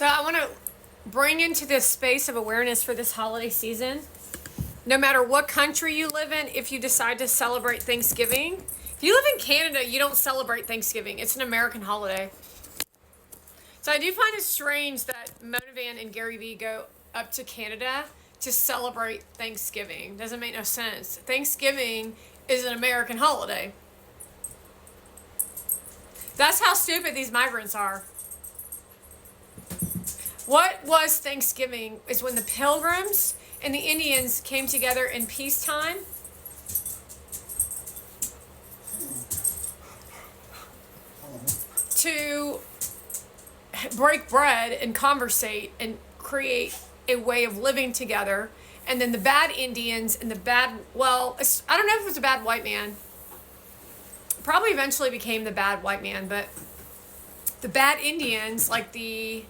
So I want to bring into this space of awareness for this holiday season. No matter what country you live in, if you decide to celebrate Thanksgiving, if you live in Canada, you don't celebrate Thanksgiving. It's an American holiday. So I do find it strange that Monavan and Gary Vee go up to Canada to celebrate Thanksgiving. Doesn't make no sense. Thanksgiving is an American holiday. That's how stupid these migrants are. What was Thanksgiving is when the Pilgrims and the Indians came together in peacetime to break bread and conversate and create a way of living together. And then the bad Indians and the bad, well, I don't know if it was a bad white man. Probably eventually became the bad white man, but the bad Indians, like the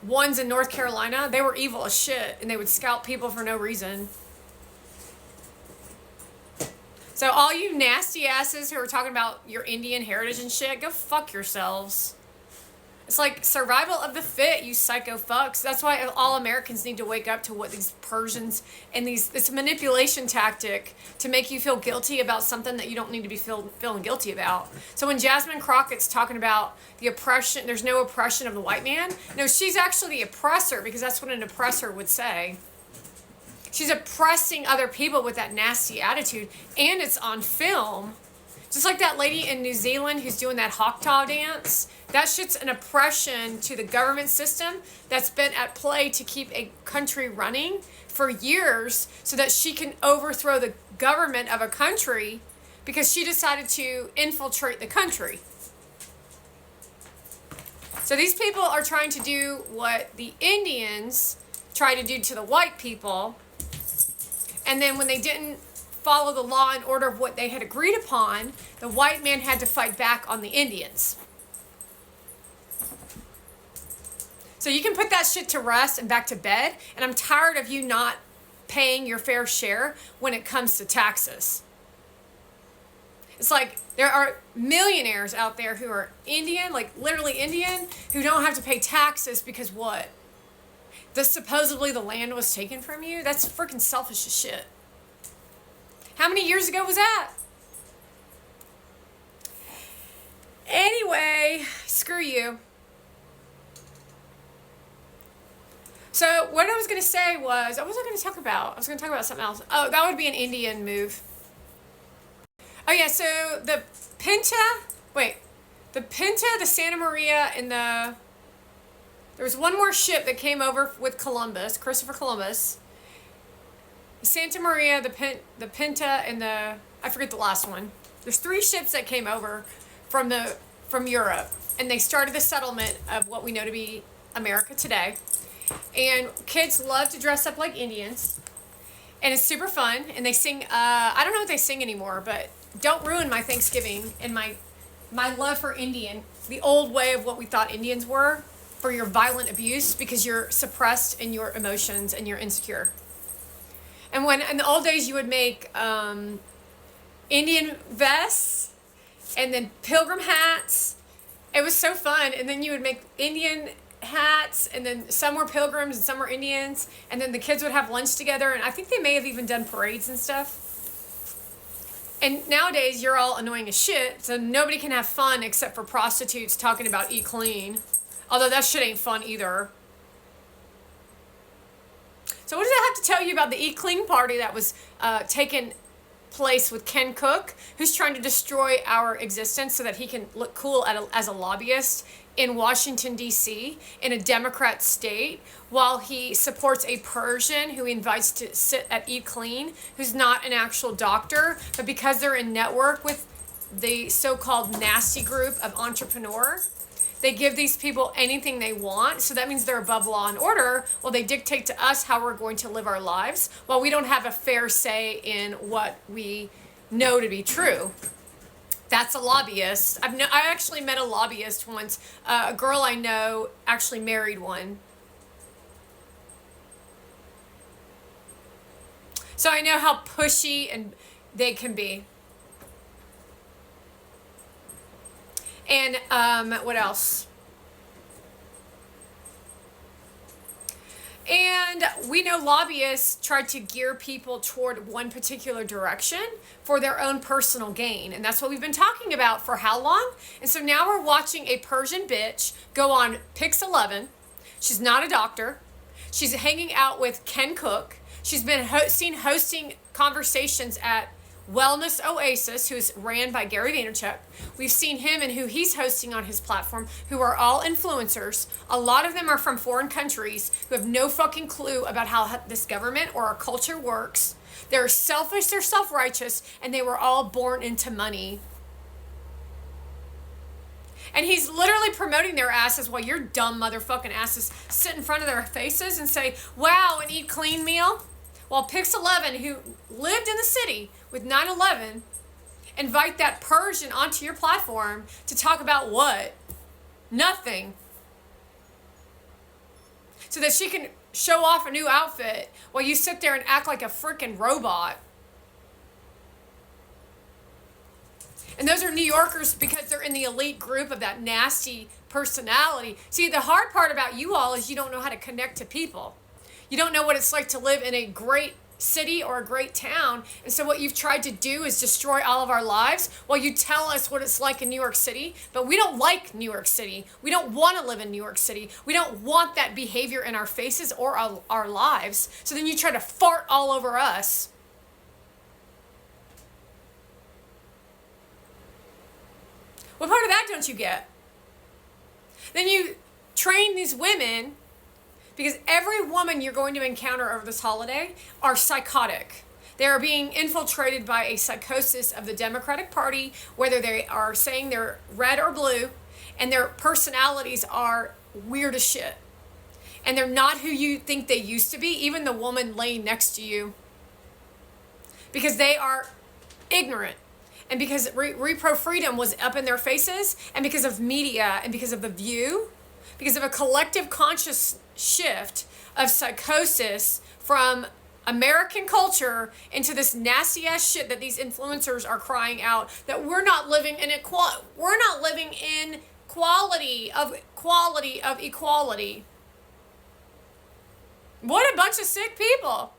ones in North Carolina, they were evil as shit, and they would scalp people for no reason. So all you nasty asses who are talking about your Indian heritage and shit, go fuck yourselves. It's like survival of the fit, you psycho fucks. That's why all Americans need to wake up to what these Persians and this manipulation tactic to make you feel guilty about something that you don't need to be feeling guilty about. So when Jasmine Crockett's talking about the oppression, there's no oppression of the white man. No, she's actually the oppressor, because that's what an oppressor would say. She's oppressing other people with that nasty attitude, and it's on film. Just like that lady in New Zealand who's doing that Hawktaw dance. That shit's an oppression to the government system that's been at play to keep a country running for years so that she can overthrow the government of a country because she decided to infiltrate the country. So these people are trying to do what the Indians tried to do to the white people. And then when they didn't follow the law and order of what they had agreed upon, the white man had to fight back on the Indians. So you can put that shit to rest and back to bed, and I'm tired of you not paying your fair share when it comes to taxes. It's like there are millionaires out there who are Indian, like literally Indian, who don't have to pay taxes because what? Supposedly the land was taken from you? That's freaking selfish as shit. How many years ago was that? Anyway, screw you. So what I was going to say was, what was I going to talk about? I was going to talk about something else. Oh, that would be an Indian move. Oh yeah, so the Pinta, the Santa Maria, and there was one more ship that came over with Columbus, Christopher Columbus. Santa Maria, the Pinta, and I forget the last one. There's 3 ships that came over from Europe, and they started the settlement of what we know to be America today. And kids love to dress up like Indians, and it's super fun. And they sing. I don't know what they sing anymore, but don't ruin my Thanksgiving and my love for Indian, the old way of what we thought Indians were, for your violent abuse because you're suppressed in your emotions and you're insecure. And when in the old days you would make Indian vests and then pilgrim hats, it was so fun. And then you would make Indian hats, and then some were pilgrims and some were Indians, and then the kids would have lunch together, and I think they may have even done parades and stuff. And nowadays you're all annoying as shit, so nobody can have fun except for prostitutes talking about eat clean. Although that shit ain't fun either. So what does that have to tell you about the Eat Clean party that was taking place with Ken Cook, who's trying to destroy our existence so that he can look cool as a lobbyist in Washington, D.C., in a Democrat state, while he supports a Persian who he invites to sit at Eat Clean, who's not an actual doctor, but because they're in network with the so-called nasty group of entrepreneur, they give these people anything they want, so that means they're above law and order. Well, they dictate to us how we're going to live our lives, while we don't have a fair say in what we know to be true. That's a lobbyist. I actually met a lobbyist once. A girl I know actually married one. So I know how pushy and they can be. And what else? And we know lobbyists try to gear people toward one particular direction for their own personal gain. And that's what we've been talking about for how long? And so now we're watching a Persian bitch go on Pix 11. She's not a doctor. She's hanging out with Ken Cook. She's been seen hosting conversations at Wellness Oasis, who's ran by Gary Vaynerchuk. We've seen him and who he's hosting on his platform, who are all influencers. A lot of them are from foreign countries who have no fucking clue about how this government or our culture works. They're selfish, they're self-righteous, and they were all born into money. And he's literally promoting their asses while your dumb motherfucking asses sit in front of their faces and say, wow, and eat clean meal. While Pix 11, who lived in the city with 9/11, invite that Persian onto your platform to talk about what? Nothing. So that she can show off a new outfit while you sit there and act like a freaking robot. And those are New Yorkers because they're in the elite group of that nasty personality. See, the hard part about you all is you don't know how to connect to people. You don't know what it's like to live in a great city or a great town. And so what you've tried to do is destroy all of our lives while you tell us what it's like in New York City. But we don't like New York City. We don't want to live in New York City. We don't want that behavior in our faces or our lives. So then you try to fart all over us. What part of that don't you get? Then you train these women, because every woman you're going to encounter over this holiday are psychotic. They are being infiltrated by a psychosis of the Democratic Party, whether they are saying they're red or blue, and their personalities are weird as shit. And they're not who you think they used to be, even the woman laying next to you. Because they are ignorant. And because Repro Freedom was up in their faces, and because of media, and because of The View, because of a collective conscious shift of psychosis from American culture into this nasty ass shit that these influencers are crying out that we're not living in quality of equality. What a bunch of sick people.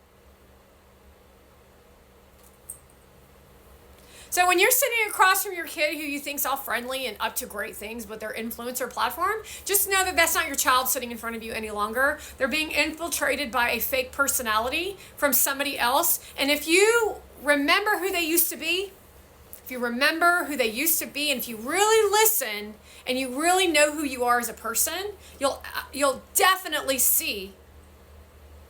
So when you're sitting across from your kid who you think's all friendly and up to great things with their influencer platform, just know that that's not your child sitting in front of you any longer. They're being infiltrated by a fake personality from somebody else. And if you remember who they used to be, and if you really listen and you really know who you are as a person, you'll definitely see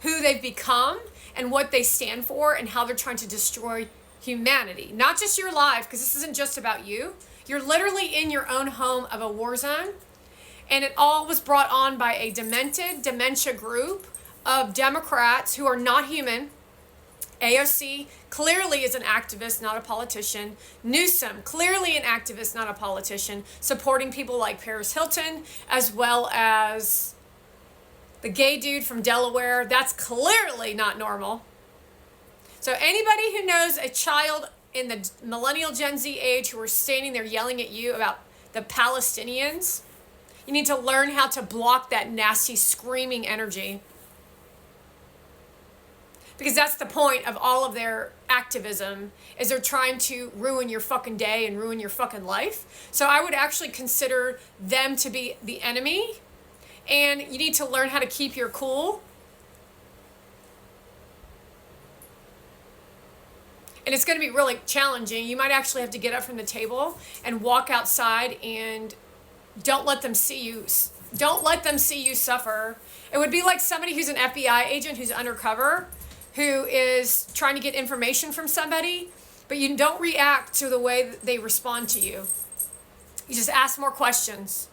who they've become and what they stand for and how they're trying to destroy humanity, not just your life, because this isn't just about you. You're literally in your own home of a war zone, and it all was brought on by a dementia group of Democrats who are not human. AOC clearly is an activist, not a politician. Newsom, clearly an activist, not a politician, supporting people like Paris Hilton, as well as the gay dude from Delaware. That's clearly not normal. So anybody who knows a child in the millennial Gen Z age who are standing there yelling at you about the Palestinians, you need to learn how to block that nasty screaming energy. Because that's the point of all of their activism, is they're trying to ruin your fucking day and ruin your fucking life. So I would actually consider them to be the enemy, and you need to learn how to keep your cool. And it's going to be really challenging. You might actually have to get up from the table and walk outside, and don't let them see you. Don't let them see you suffer. It would be like somebody who's an FBI agent who's undercover, who is trying to get information from somebody, but you don't react to the way that they respond to you. You just ask more questions.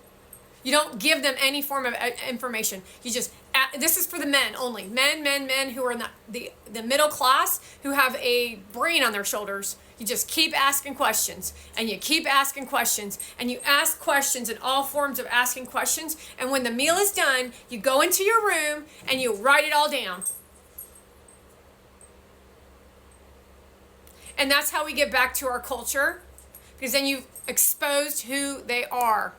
You don't give them any form of information. You just, this is for the men only. Men who are in the middle class, who have a brain on their shoulders. You just keep asking questions, and you keep asking questions, and you ask questions in all forms of asking questions. And when the meal is done, you go into your room and you write it all down. And that's how we get back to our culture, because then you've exposed who they are.